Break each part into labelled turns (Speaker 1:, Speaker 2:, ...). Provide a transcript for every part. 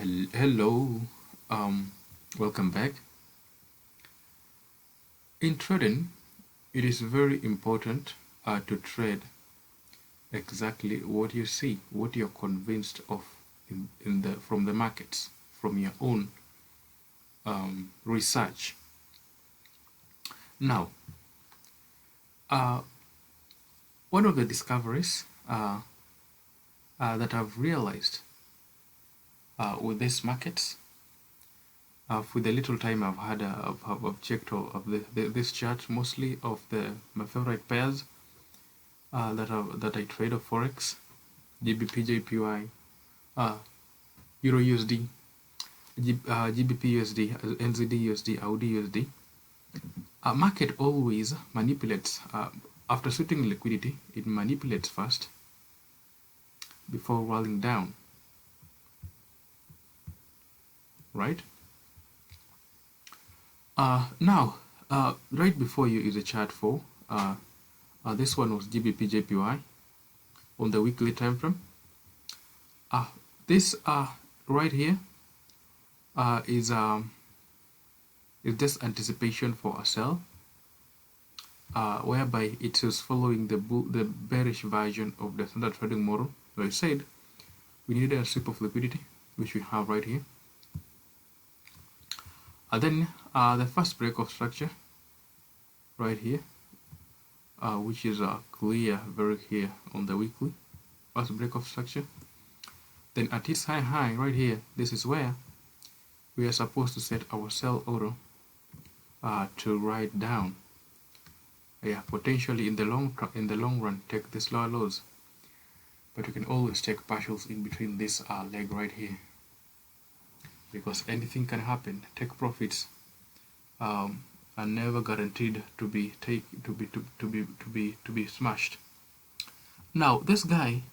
Speaker 1: Hello, welcome back. In trading, it is very important to trade exactly what you see, what you're convinced of from the markets, from your own research. Now, one of the discoveries that I've realized with these markets, with the little time I've had, I've checked of this chart, mostly of my favorite pairs that I trade of forex, Gbpjpy, Euro USD, GBP USD, NZD USD, Audi USD. Market always manipulates after suiting liquidity. It manipulates first before rolling down, right? Now, right before you is a chart for this one was Gbpjpy on the weekly time frame. This right here is just anticipation for a sell, whereby it is following the bearish version of the standard trading model. So I said we needed a sweep of liquidity, which we have right here. Then the first break of structure right here, which is clear very clear on the weekly, first break of structure. Then at its high right here, this is where we are supposed to set our sell order to write down. Yeah, potentially in the long run take this lower lows, but you can always take partials in between this leg right here, because anything can happen. Take profits are never guaranteed to be smashed. Now this guy,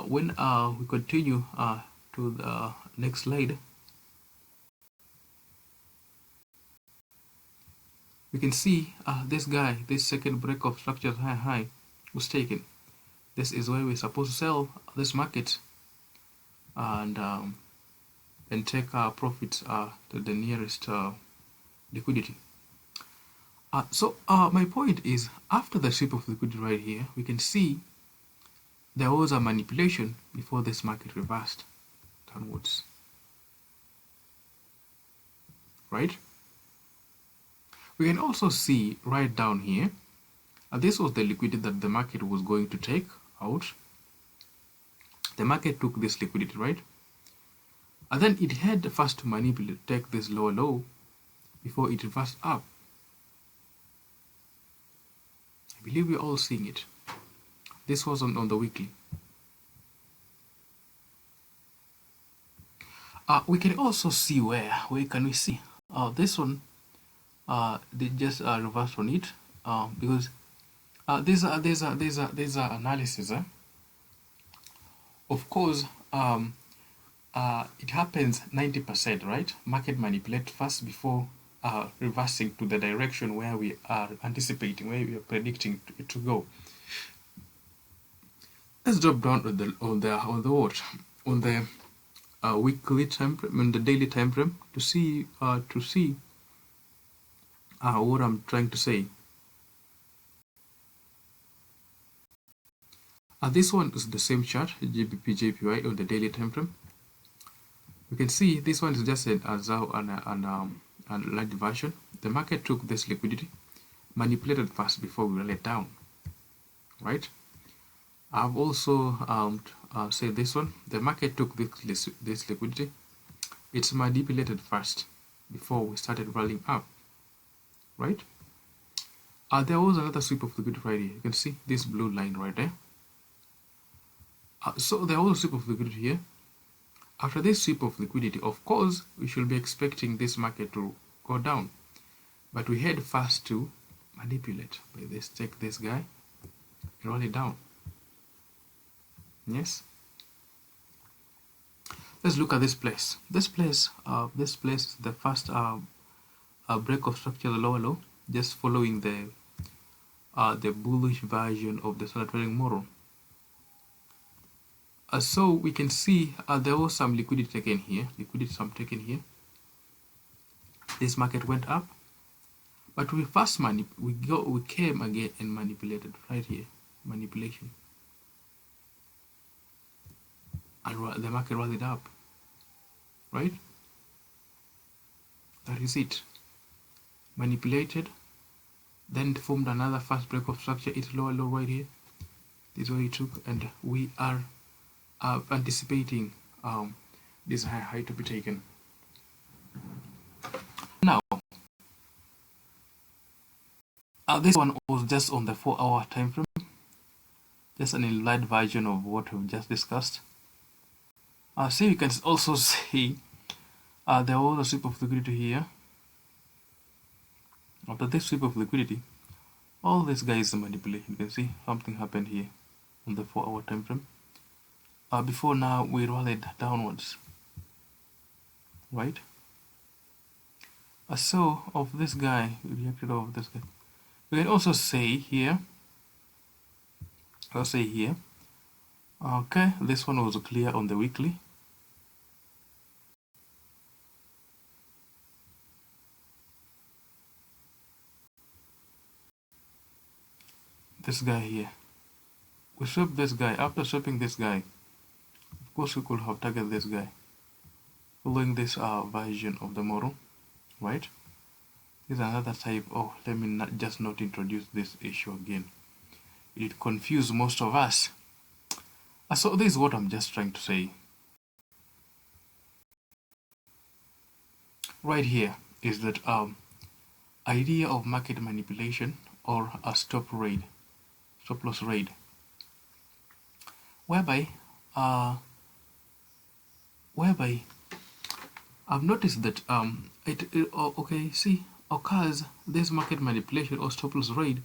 Speaker 1: when we continue to the next slide, we can see this guy, this second break of structure high was taken. This is where we're supposed to sell this market and take our profits to the nearest liquidity. So my point is, after the sweep of liquidity right here, we can see there was a manipulation before this market reversed downwards, right? We can also see right down here, this was the liquidity that the market was going to take out. The market took this liquidity, right? And then it had first to manipulate, take this lower low before it reversed up. I believe we're all seeing it. This was on the weekly. We can also see where can we see this one they just reversed on it because these are analysis. Of course, it happens 90%, right? Market manipulate first before reversing to the direction where we are anticipating, where we are predicting it to go. Let's drop down on the weekly time frame and the daily time frame to see what I'm trying to say. This one is the same chart, Gbpjpy on the daily time frame. You can see this one is just a light version. The market took this liquidity, manipulated first before we let down, right? I've also said this one. The market took this liquidity. It's manipulated first before we started rolling up, right? There was another sweep of liquidity right here. You can see this blue line right there. So there was a sweep of liquidity here. After this sweep of liquidity, of course, we should be expecting this market to go down, but we had first to manipulate by this. Take this guy and roll it down. Yes. Let's look at this place. This place is the first break of structure, the lower low, just following the bullish version of the standard trading model. So we can see there was some liquidity taken here. This market went up, but we came again and manipulated right here, manipulation, and the market rallied up, right? That is it. Manipulated, then formed another fast break of structure. It's lower low right here. This is what it took, and we are anticipating this high to be taken. Now, this one was just on the 4-hour time frame, just an enlarged version of what we've just discussed. So you can also see there was a sweep of liquidity here. After this sweep of liquidity, all this guy is a manipulation. You can see something happened here on the 4-hour time frame. Before now, we rallied downwards, right? So of this guy, we reacted off this guy. We can also say here, okay, this one was clear on the weekly. This guy here, we swept this guy. After sweeping this guy, of course we could have targeted this guy, following this version of the model, right? This is another type. Oh, let me not introduce this issue again. It confused most of us. So this is what I'm just trying to say. Right here is that idea of market manipulation or a stop loss raid, whereby I've noticed that occurs, this market manipulation or stop loss raid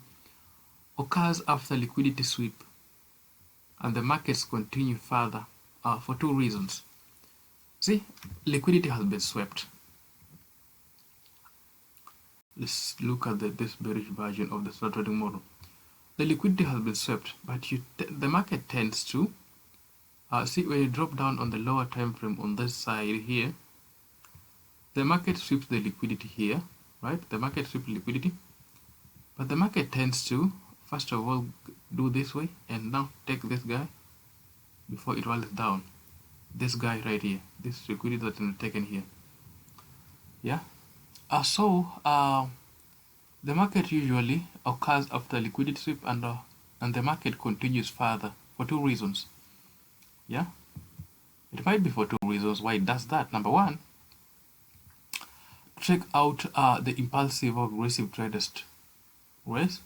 Speaker 1: occurs after liquidity sweep, and the markets continue further for two reasons. See, liquidity has been swept. Let's look at this bearish version of the stock trading model. The liquidity has been swept, but the market tends to see when you drop down on the lower time frame on this side here, the market sweeps the liquidity here, right? The market sweeps liquidity, but the market tends to first of all do this way and now take this guy before it rallies down. This guy right here, this liquidity that is taken here, yeah. The market usually occurs after liquidity sweep, and the market continues further for two reasons. Yeah, it might be for two reasons why it does that. Number one, check out the impulsive or aggressive traders, right?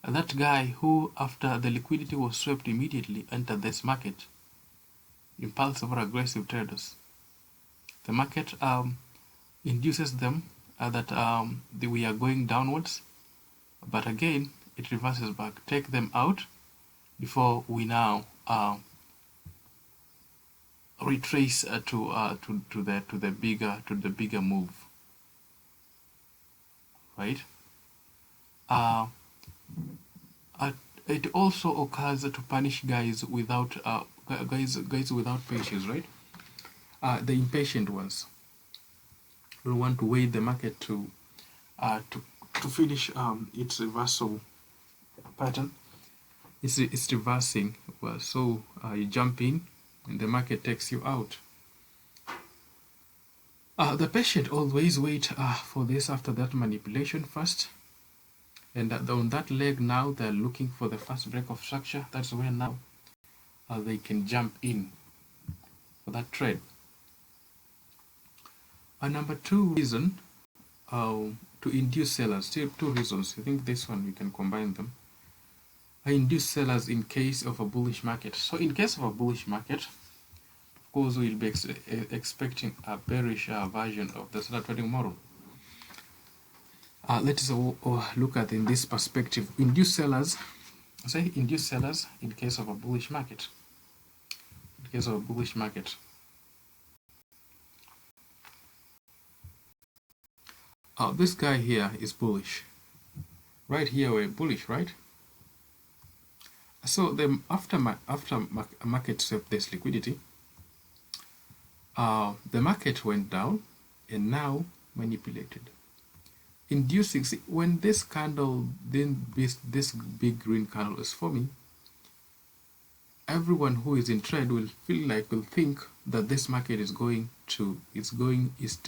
Speaker 1: And that guy who, after the liquidity was swept, immediately entered this market. Impulsive or aggressive traders. The market induces them that we are going downwards, but again it reverses back. Take them out before we now retrace to the bigger move, right? It also occurs to punish guys without guys without patience, right? The impatient ones will want to wait the market to finish its reversal pattern. It's reversing, well, so you jump in and the market takes you out. The patient always wait for this after that manipulation first, and on that leg now they're looking for the first break of structure. That's where now they can jump in for that trade. Number two reason to induce sellers. Two reasons. I think this one we can combine them. Induce sellers in case of a bullish market. So in case of a bullish market, of course we'll be expecting a bearish version of the standard trading model. Let us look at in this perspective. Induce sellers in case of a bullish market. In case of a bullish market. This guy here is bullish. Right here we're bullish, right? So the after market swept this liquidity, the market went down and now manipulated, inducing. See, when this candle, then this big green candle is forming, everyone who is in trade will think that this market is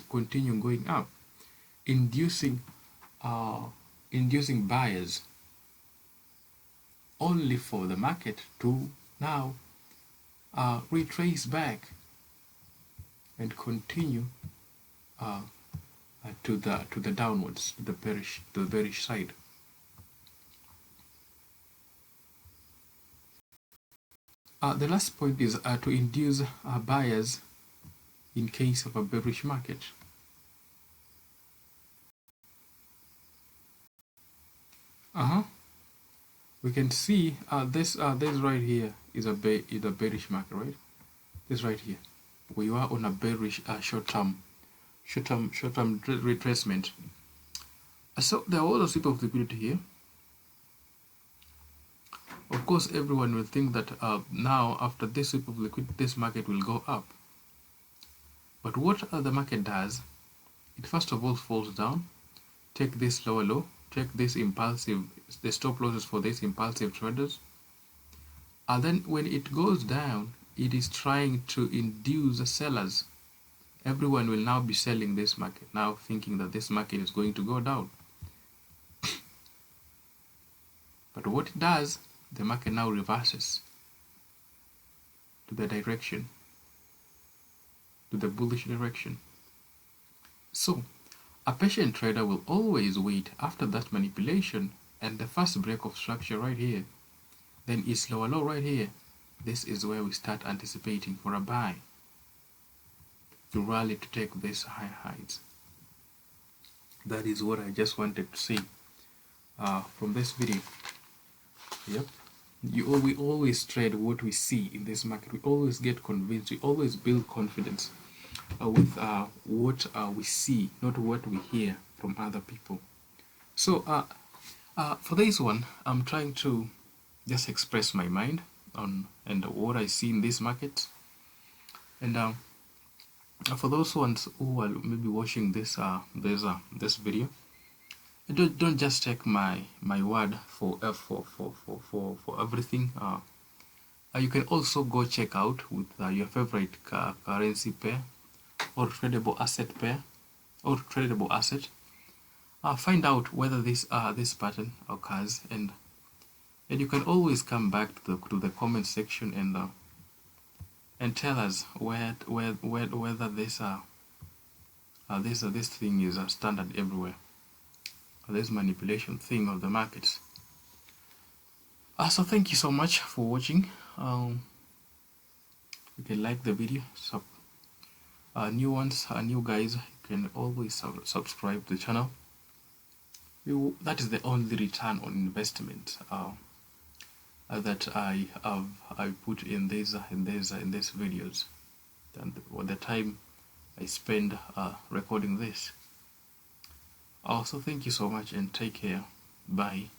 Speaker 1: continuing going up, inducing buyers, only for the market to now retrace back and continue to the downwards, to the bearish side. The last point is to induce buyers in case of a bearish market. We can see this right here is a bearish market, right? This right here, we are on a bearish short-term retracement. So there was a sweep of liquidity here. Of course, everyone will think that now after this sweep of liquidity, this market will go up. But what the market does, it first of all falls down, take this lower low, take this impulsive, the stop losses for this impulsive traders, and then when it goes down, it is trying to induce the sellers. Everyone will now be selling this market, now thinking that this market is going to go down. But what it does, the market now reverses to the direction, to the bullish direction. So a patient trader will always wait after that manipulation and the first break of structure right here, then its lower low right here. This is where we start anticipating for a buy to rally to take this high heights. That is what I just wanted to say from this video. Yep. We always trade what we see in this market. We always get convinced. We always build confidence with what we see, not what we hear from other people. So for this one, I'm trying to just express my mind on and what I see in this market. And for those ones who are maybe watching this this video, don't just take my word for everything. You can also go check out with your favorite currency pair or tradable asset pair or tradable asset. Find out whether this pattern occurs, and you can always come back to the comment section and tell us whether this thing is standard everywhere, this manipulation thing of the markets. So thank you so much for watching. You can like the video. So new guys, you can always subscribe to the channel. That is the only return on investment that I put in these videos, and the time I spend recording this. Also, thank you so much and take care. Bye.